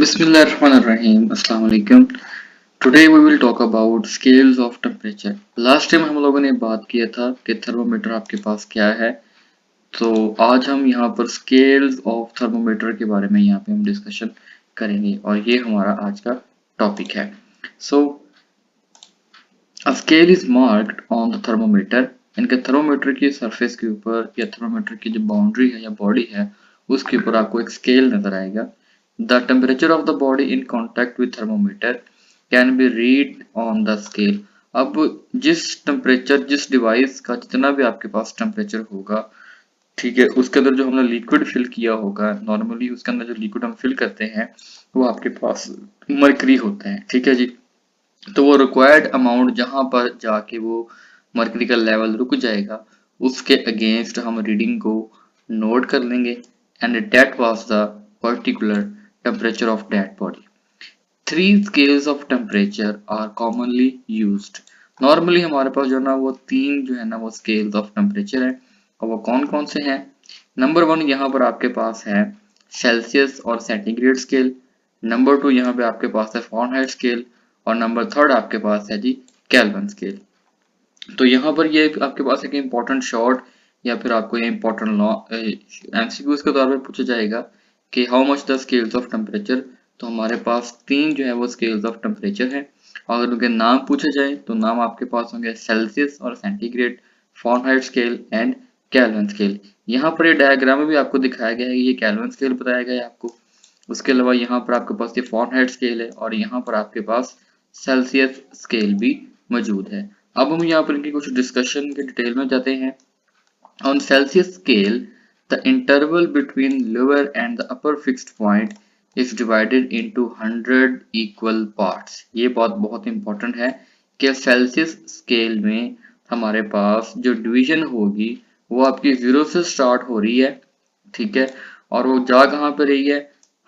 Bismillahirrahmanirrahim. Assalamu alaikum. Today we will talk about scales of temperature. Last time हम लोगों ने बात किया था कि थर्मोमीटर आपके पास क्या है, तो आज हम यहाँ पर स्केल्स ऑफ थर्मोमीटर के बारे में यहाँ पे हम डिस्कशन करेंगे और ये हमारा आज का टॉपिक है. So a scale is marked on the thermometer. इनके थर्मोमीटर की सरफेस के ऊपर या थर्मोमीटर की जो बाउंड्री है या बॉडी है उसके ऊपर आपको एक स्केल नजर आएगा. The temperature of the body in contact with thermometer can be read on the scale. अब जिस टेम्परेचर जिस डिवाइस का जितना भी आपके पास टेम्परेचर होगा, ठीक है, उसके अंदर जो हमने लिक्विड फिल किया होगा, नॉर्मली उसके अंदर जो लिक्विड हम फिल करते हैं वो आपके पास मरकरी होता है. ठीक है जी. तो वो रिक्वायर्ड अमाउंट जहां पर जाके वो मरकरी का लेवल रुक जाएगा उसके अगेंस्ट हम रीडिंग को नोट कर लेंगे. And that was the particular temperature of that body. Three scales of temperature are commonly used. Normally हमारे पास जो है ना वो तीन जो है ना वो स्केल्स ऑफ टेम्परेचर है और वो कौन कौन से हैं. नंबर वन यहाँ पर आपके पास है सेल्सियस और सेंटीग्रेड स्केल. नंबर टू यहाँ पे आपके पास है फ़ारेनहाइट स्केल और नंबर थर्ड आपके पास है जी केल्विन स्केल. तो यहाँ पर ये आपके पास एक इम्पोर्टेंट शॉर्ट या फिर आपको ये इम्पोर्टेंट एमसीक्यूज के तौर पे पूछा जाएगा कि how much the scales of temperature. तो हमारे पास तीन जो है वो स्केल्स ऑफ टेम्परेचर है. अगर उनके नाम पूछे जाए तो नाम आपके पास होंगे सेल्सियस और centigrade, Fahrenheit scale and kelvin scale. यहाँ पर ये डायग्राम में भी आपको दिखाया गया है, ये केल्विन स्केल बताया गया है आपको. उसके अलावा यहाँ पर आपके पास ये फ़ारेनहाइट स्केल है और यहाँ पर आपके पास सेल्सियस स्केल भी मौजूद है. अब हम यहाँ पर इनकी कुछ डिस्कशन के डिटेल में जाते हैं. On Celsius scale, the interval between lower and the upper fixed point is divided into 100 equal parts. ये बात बहुत इंपॉर्टेंट है कि सेल्सियस स्केल में हमारे पास जो डिवीजन होगी वो आपकी 0 से स्टार्ट हो रही है, ठीक है, और वो जा कहाँ पे रही है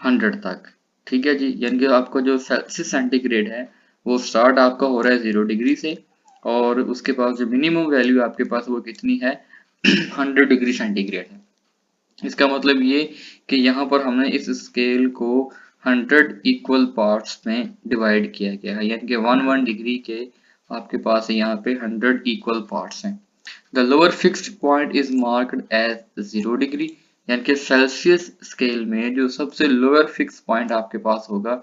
100 तक. ठीक है जी. यानी कि आपका जो सेल्सियस सेंटीग्रेड है वो स्टार्ट आपका हो रहा है 0 डिग्री से और उसके पास जो मिनिमम वैल्यू आपके पास वो कितनी है 100 डिग्री सेंटीग्रेड है. इसका मतलब ये कि यहाँ पर हमने इस स्केल को 100 इक्वल पार्ट्स में डिवाइड किया गया है, यानी कि 1 डिग्री के आपके पास यहाँ पे 100 इक्वल पार्ट्स हैं. The lower fixed point is marked as 0 degree. यानी कि सेल्सियस स्केल में जो सबसे लोअर फिक्स पॉइंट आपके पास होगा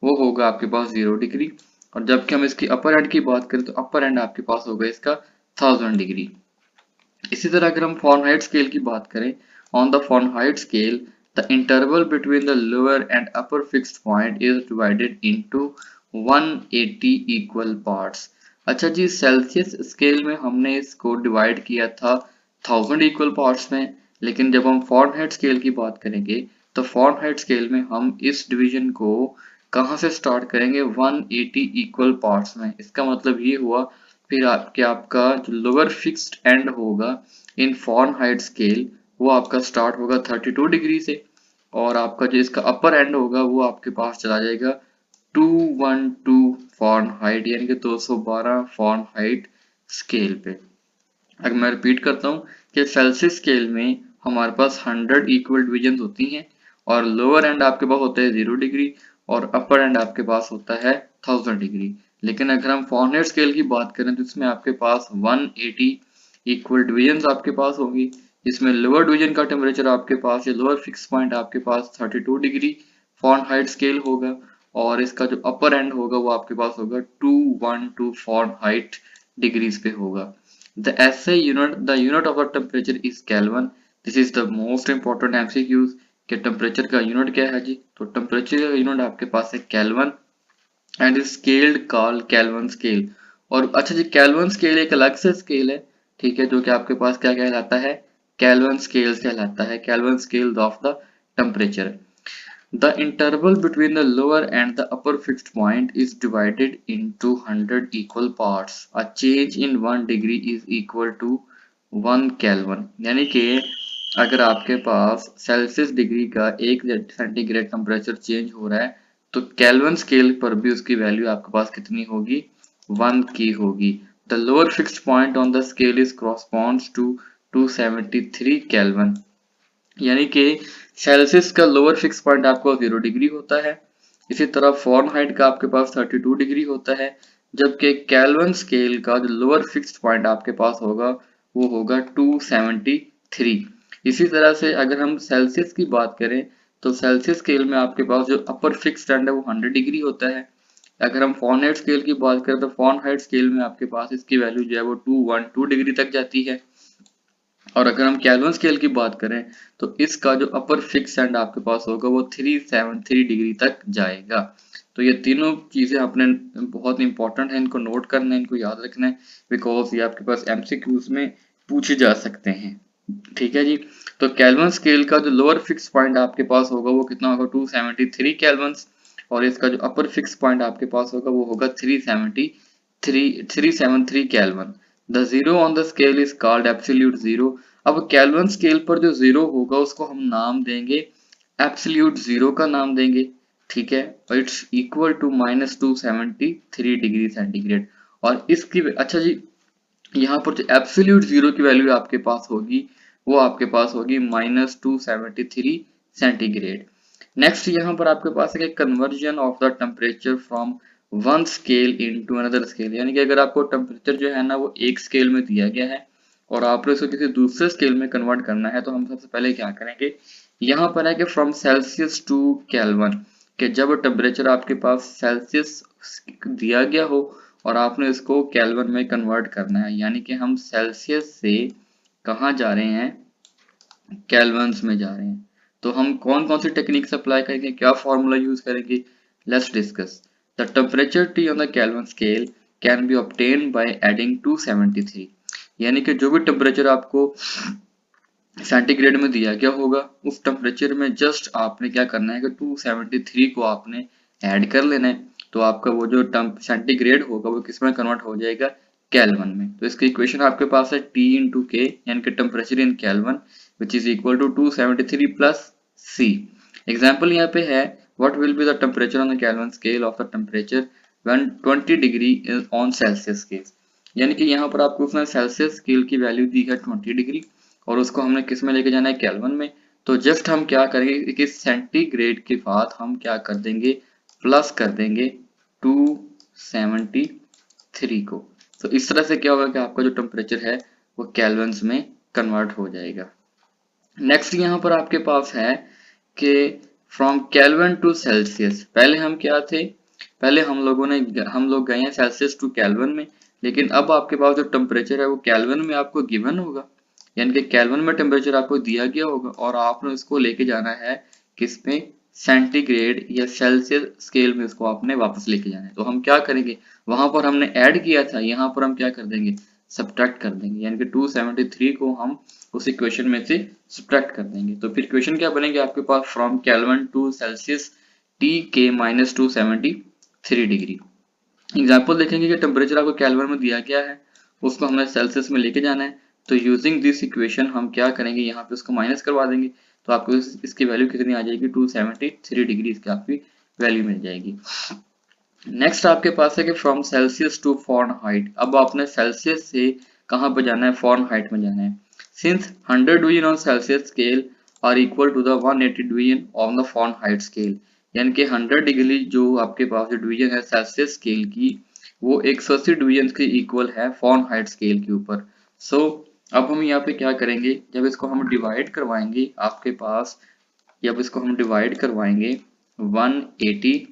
वो होगा आपके पास 0 डिग्री. और जबकि हम इसकी अपर एंड की बात करें तो अपर एंड आपके पास होगा इसका 1000 डिग्री. इसी तरह अगर हम फ़ारेनहाइट स्केल की बात करें, on the Fahrenheit scale the interval between the lower and upper fixed point is divided into 180 equal parts. अच्छा जी, सेल्सियस स्केल में हमने इसको डिवाइड किया था 1000 इक्वल पार्ट्स में, लेकिन जब हम फ़ारेनहाइट स्केल की बात करेंगे तो फ़ारेनहाइट स्केल में हम इस डिवीजन को कहाँ से स्टार्ट करेंगे 180 इक्वल पार्ट्स में. इसका मतलब ये हुआ फिर आपका जो लोअर फिक्स्ड एंड होगा इन फ़ारेनहाइट स्केल वो आपका स्टार्ट होगा 32 डिग्री से और आपका जो इसका अपर एंड होगा वो आपके पास चला जाएगा 212 फ़ारेनहाइट, यानी कि 212 फ़ारेनहाइट स्केल पे. अगर मैं रिपीट करता हूँ कि सेल्सियस स्केल में हमारे पास 100 इक्वल डिवीजन होती हैं और लोअर एंड आपके पास होता है 0 डिग्री और अपर एंड आपके पास होता है 1000 डिग्री. लेकिन अगर हम फ़ारेनहाइट स्केल की बात करें तो इसमें आपके पास 180 इक्वल डिवीजन आपके पास होंगी, जिसमें लोअर डिवीजन का टेम्परेचर आपके पास या लोअर फिक्स पॉइंट आपके पास 32 डिग्री फ़ारेनहाइट स्केल होगा और इसका जो अपर एंड होगा वो आपके पास होगा 212 फ़ारेनहाइट डिग्रीज पे होगा. The SI unit, the unit of the temperature is Kelvin. This is the most important MCQs कि टेम्परेचर का यूनिट क्या है जी. तो टेम्परेचर का यूनिट आपके पास है kelvin and is scaled called kelvin scale. और अच्छा जी, केल्विन स्केल एक अलग से स्केल है, ठीक है, जो कि आपके पास क्या कहलाता है केल्विन स्केल कहलाता है, kelvin scale of the temperature. The interval between the lower and the upper fixed point is divided into 100 equal parts. A change in 1 degree is equal to 1 Kelvin. यानी कि अगर आपके पास सेल्सियस डिग्री का 1 centigrade temperature change हो रहा है तो kelvin scale पर भी उसकी वैल्यू आपके पास कितनी होगी 1 की होगी. The lower fixed point on the scale is corresponds to 273 Kelvin. यानी कि सेल्सियस का लोअर फिक्स पॉइंट आपको 0 डिग्री होता है, इसी तरह फ़ारेनहाइट का आपके पास 32 डिग्री होता है, जबकि केल्विन स्केल का जो लोअर फिक्स्ड पॉइंट आपके पास होगा वो होगा 273। इसी तरह से अगर हम सेल्सियस की बात करें तो सेल्सियस स्केल में आपके पास जो अपर फिक्स्ड पॉइंट है वो 100 डिग्री होता है। अगर हम फ़ारेनहाइट स्केल की बात करें तो फ़ारेनहाइट स्केल में आपके पास इसकी वैल्यू जो है वो 212 डिग्री तक जाती है। और अगर हम केल्विन स्केल की बात करें तो इसका जो अपर फिक्स एंड आपके पास होगा वो 373 डिग्री तक जाएगा। तो ये तीनों चीजें अपने बहुत इंपॉर्टेंट है, इनको नोट करना है, इनको याद रखना है, बिकॉज ये आपके पास एमसीक्यूज में पूछे जा सकते हैं। ठीक है जी। तो केल्विन स्केल का जो लोअर फिक्स पॉइंट आपके पास होगा वो कितना होगा 273 केल्विन, और इसका जो अपर फिक्स पॉइंट आपके पास होगा वो होगा 373 kelvin. The zero on the scale is called absolute zero. अब केल्विन स्केल पर जो जीरो होगा उसको हम नाम देंगे एब्सोल्यूट जीरो का नाम देंगे। ठीक है, it's equal to -273 degree centigrade. और इसकी अच्छा जी, यहाँ पर जो एब्सोल्यूट जीरो की वैल्यू आपके पास होगी वो आपके पास होगी -273 सेंटीग्रेड। नेक्स्ट यहाँ पर आपके पास है conversion of the temperature from one scale into another scale, यानी कि अगर आपको टेम्परेचर जो है ना वो एक स्केल में दिया गया है और आपने उसको किसी दूसरे स्केल में कन्वर्ट करना है, तो हम सबसे पहले क्या करेंगे, यहाँ पर है कि फ्रॉम सेल्सियस टू केल्विन, कि जब टेम्परेचर आपके पास सेल्सियस दिया गया हो और आपने इसको केल्विन में कन्वर्ट करना है, यानी कि हम सेल्सियस से कहाँ जा रहे हैं, केल्विन्स में जा रहे हैं। तो हम कौन कौन सी टेक्निक्स अप्लाई करेंगे, क्या फॉर्मूला यूज करेंगे, let's discuss. The temperature T on the Kelvin scale can be obtained by adding 273, यानी कि जो भी टेम्परेचर आपको सेंटीग्रेड में दिया गया होगा उस टेम्परेचर में जस्ट आपने क्या करना है कि 273 को आपने ऐड कर लेना है, तो आपका वो जो सेंटीग्रेड होगा वो किस में कन्वर्ट हो जाएगा, केल्विन में। तो इसकी इक्वेशन आपके पास है T इंटू के, यानी कि temperature in Kelvin which is equal to 273 plus C। Example यहाँ पे है what will be the temperature on the Kelvin scale of the temperature when 20 degree is on Celsius scale, यानी कि यहाँ पर आपको उसने सेल्सियस स्केल की वैल्यू दी है 20 डिग्री और उसको हमने किस में लेके जाना है, केल्विन में। तो जस्ट हम क्या करेंगे कि सेंटीग्रेड के बाद हम क्या कर देंगे, प्लस कर देंगे 273 को। तो इस तरह से क्या होगा कि आपका जो टेम्परेचर है वो केल्विन्स में कन्वर्ट हो जाएगा। नेक्स्ट यहाँ पर आपके पास है कि फ्रॉम केल्विन टू सेल्सियस, पहले हम क्या थे, पहले हम लोग गए हैं सेल्सियस टू केल्विन में, लेकिन अब आपके पास जो टेम्परेचर है वो केल्विन में आपको गिवन होगा, यानी कि केल्विन में टेम्परेचर आपको दिया गया होगा और आपने उसको लेके जाना है किस में, सेंटीग्रेड या सेल्सियस स्केल में उसको आपने वापस लेके जाना है। तो हम क्या करेंगे, वहां पर हमने ऐड किया था, यहाँ पर हम क्या कर देंगे, सब्ट्रैक्ट कर देंगे, यानी कि 273 को हम उस इक्वेशन में से सब्ट्रैक्ट कर देंगे। तो फिर इक्वेशन क्या बनेगी आपके पास, from kelvin to Celsius T के -273 डिग्री। एग्जाम्पल देखेंगे कि टेम्परेचर आपको केल्विन में दिया गया है, उसको हमने सेल्सियस में लेके जाना है, तो यूजिंग दिस इक्वेशन हम क्या करेंगे, यहाँ पे उसको माइनस करवा देंगे, तो आपको इसकी वैल्यू कितनी आ जाएगी, 273 डिग्री इसकी आपकी वैल्यू मिल जाएगी। नेक्स्ट आपके पास है कि फ्रॉम सेल्सियस टू फ़ारेनहाइट, अब आपने सेल्सियस से कहाँ पे जाना है, फ़ारेनहाइट में जाना है। Since 100 division on Celsius scale are equal to the 180 division on the Fahrenheit scale, यानी कि 100 डिग्री जो आपके पास जो डिवीजन है सेल्सियस स्केल की वो 180 डिवीजन के इक्वल है फ़ारेनहाइट स्केल के ऊपर। सो अब हम यहाँ पे क्या करेंगे, जब इसको हम डिवाइड करवाएंगे आपके पास, जब इसको हम डिवाइड करवाएंगे 180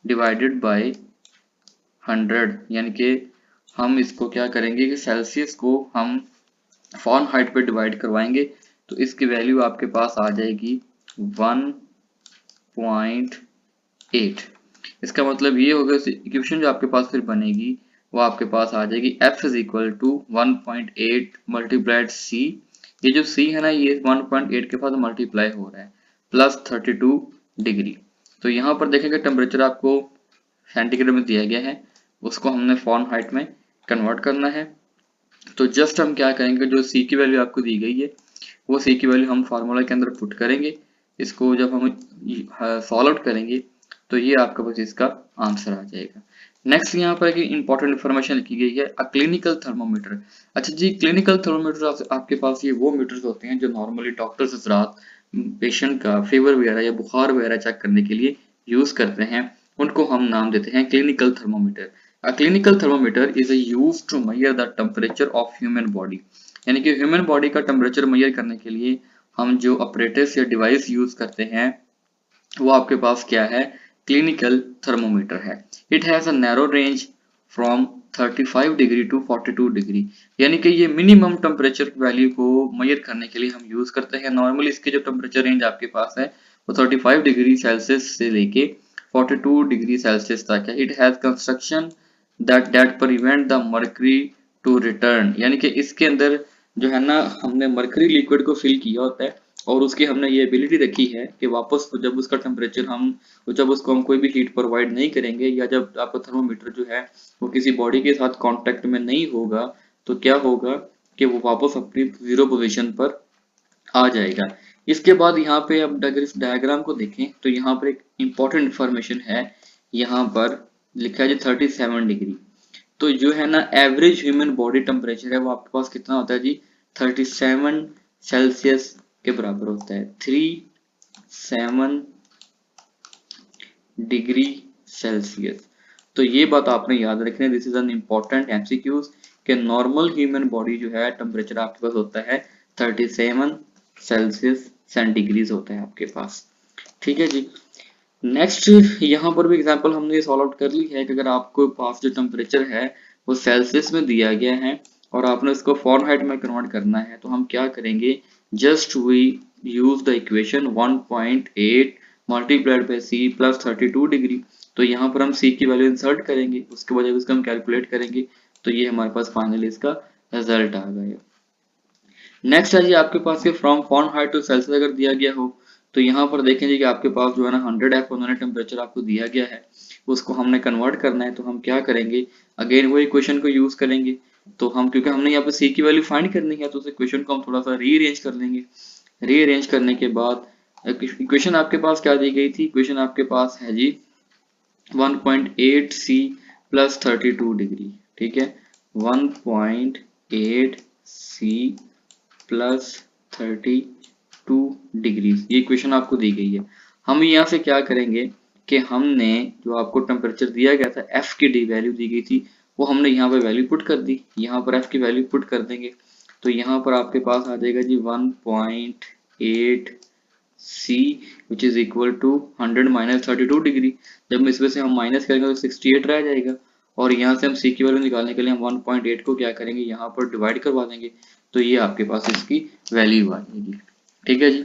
डिवाइडेड बाय 100, यानी कि हम इसको क्या करेंगे कि सेल्सियस को हम फ़ारेनहाइट पे डिवाइड करवाएंगे, तो इसकी वैल्यू आपके पास आ जाएगी 1.8। इसका मतलब ये होगा इक्वेशन जो आपके पास फिर बनेगी वो आपके पास आ जाएगी f is equal to 1.8 multiplied c, ये जो c है ना ये 1.8 के साथ मल्टीप्लाई हो रहा है, प्लस 32 डिग्री। तो यहाँ पर देखेंगे टेम्परेचर आपको सेंटीग्रेड में दिया गया है, उसको हमने फ़ारेनहाइट में कन्वर्ट करना है। तो जस्ट हम क्या करेंगे, जो सी की वैल्यू आपको दी गई है वो सी की वैल्यू हम फार्मूला के अंदर पुट करेंगे, इसको जब हम सॉल्व आउट करेंगे तो ये आपका बस इसका आंसर आ जाएगा। नेक्स्ट यहाँ पर एक इंपॉर्टेंट इन्फॉर्मेशन लिखी गई है, अ क्लिनिकल थर्मोमीटर। अच्छा जी, क्लिनिकल थर्मोमीटर आपके पास ये वो मीटर्स होते हैं जो नॉर्मली डॉक्टर्स रात पेशेंट का फीवर वगैरह या बुखार वगैरह चेक करने के लिए यूज करते हैं उनको हम नाम देते हैं clinical thermometer. A clinical thermometer is used to measure the temperature of human body, यानी कि ह्यूमन बॉडी का टेम्परेचर मेजर करने के लिए हम जो अपरेटस या डिवाइस यूज करते हैं वो आपके पास क्या है, क्लिनिकल थर्मोमीटर है। It has a narrow range from 35 degree to 42 degree, यानी कि ये मिनिमम टेम्परेचर वैल्यू को मेजर करने के लिए हम यूज करते हैं। नॉर्मली इसके जो टेम्परेचर रेंज आपके पास है वो 35 डिग्री सेल्सियस से लेके 42 डिग्री सेल्सियस तक है। It has construction that prevent the mercury to return, यानी कि इसके अंदर जो है ना हमने मर्करी लिक्विड को फिल किया होता है और उसकी हमने ये एबिलिटी रखी है कि वापस जब उसका टेम्परेचर जब उसको हम कोई भी हीट प्रोवाइड नहीं करेंगे या जब आपका थर्मोमीटर जो है वो किसी बॉडी के साथ कांटेक्ट में नहीं होगा तो क्या होगा कि वो वापस अपनी जीरो पोजीशन पर आ जाएगा। इसके बाद यहाँ पे अब अगर इस डायग्राम को देखें तो यहाँ पर एक इम्पोर्टेंट इंफॉर्मेशन है। यहाँ पर लिखा है जी 37 डिग्री। तो जो है ना एवरेज ह्यूमन बॉडी टेम्परेचर है वो आपके पास कितना होता है जी, 37 सेल्सियस के बराबर होता है। 37 डिग्री सेल्सियस। तो ये बात आपने याद रखनी है, this is an important MCQs कि नॉर्मल ह्यूमन बॉडी जो है टेम्परेचर आपके पास होता है 37 सेल्सियस सेंटीग्रेड होता है आपके पास। ठीक है जी। नेक्स्ट यहाँ पर भी एग्जांपल हमने सॉल्व आउट कर ली है कि अगर आपको पास जो टेम्परेचर है वो सेल्सियस में दिया गया है और आपने इसको फॉरेनहाइट में कन्वर्ट करना है तो हम क्या करेंगे, just we use the equation 1.8 multiplied by C plus 32 degree. तो यहाँ पर हम सी की वैल्यू इंसर्ट करेंगे, उसके बाद उसको हम कैलकुलेट करेंगे तो ये हमारे पास फाइनली इसका रिजल्ट आ गया। नेक्स्ट है जी आपके पास ये फ्रॉम फॉरेनहाइट टू सेल्सियस अगर दिया गया हो तो यहाँ पर देखें जी कि आपके पास जो है ना 100 F उन्होंने टेम्परेचर आपको दिया गया है, उसको हमने कन्वर्ट करना है तो हम क्या करेंगे, अगेन वो इक्वेशन को यूज करेंगे। तो हम क्योंकि हमने यहाँ पे सी की वैल्यू फाइंड करनी है तो उस इक्वेशन को हम थोड़ा सा रीअरेंज कर लेंगे। रीअरेंज करने के बाद इक्वेशन आपके पास क्या दी गई थी, इक्वेशन आपके पास है जी 1.8 सी प्लस 32 डिग्री। ठीक है, 1.8 सी प्लस 32 डिग्री, ये इक्वेशन आपको दी गई है। हम यहाँ से क्या करेंगे कि हमने जो आपको टेम्परेचर दिया गया था एफ की डी वैल्यू दी गई थी वो हमने यहाँ पर वैल्यू पुट कर दी, यहाँ पर एफ की वैल्यू पुट कर देंगे तो यहाँ पर आपके पास आ जाएगा जी 1.8 C which is equal to 100 minus 32 degree. जब इसमें से हम माइनस करेंगे तो 68 रह जाएगा और यहाँ से हम सी की वैल्यू निकालने के लिए हम 1.8 को क्या करेंगे, यहाँ पर डिवाइड करवा देंगे तो ये आपके पास इसकी वैल्यू आ जाएगी। ठीक है जी।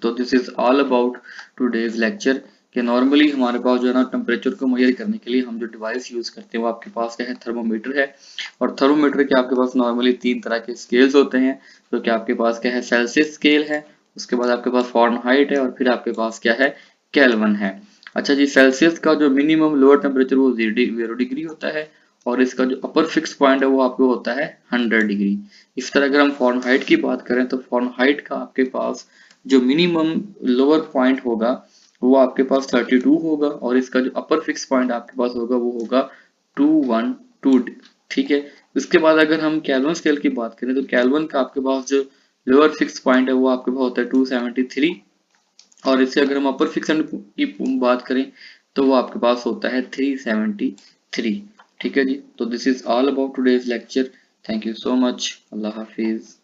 तो this is all about today's lecture कि नॉर्मली हमारे पास जो है ना टेम्परेचर को मेजर करने के लिए हम जो डिवाइस यूज करते हैं वो आपके पास क्या है, थर्मोमीटर है। और थर्मोमीटर के आपके पास नॉर्मली 3 तरह के स्केल्स होते हैं। तो क्या आपके पास क्या है, सेल्सियस स्केल है, उसके बाद आपके पास फॉरेनहाइट है और फिर आपके पास क्या है, केल्विन है। अच्छा जी, सेल्सियस का जो मिनिमम लोअर टेम्परेचर वो 0 डिग्री होता है और इसका जो अपर फिक्स पॉइंट है वो आपको होता है 100 डिग्री। इस तरह अगर हम फॉरेनहाइट की बात करें तो फॉरेनहाइट का आपके पास जो मिनिमम लोअर पॉइंट होगा वो आपके पास 32 होगा और इसका जो अपर फिक्स पॉइंट आपके पास होगा वो होगा 212। ठीक है, इसके बाद अगर हम केल्विन स्केल की बात करें तो केल्विन का आपके पास जो लोअर फिक्स पॉइंट है वो आपके पास होता है 273 और इससे अगर हम अपर फिक्स की बात करें तो वो आपके पास होता है 373। ठीक है जी। तो this is all about today's lecture. Thank you so much. Allah Hafiz.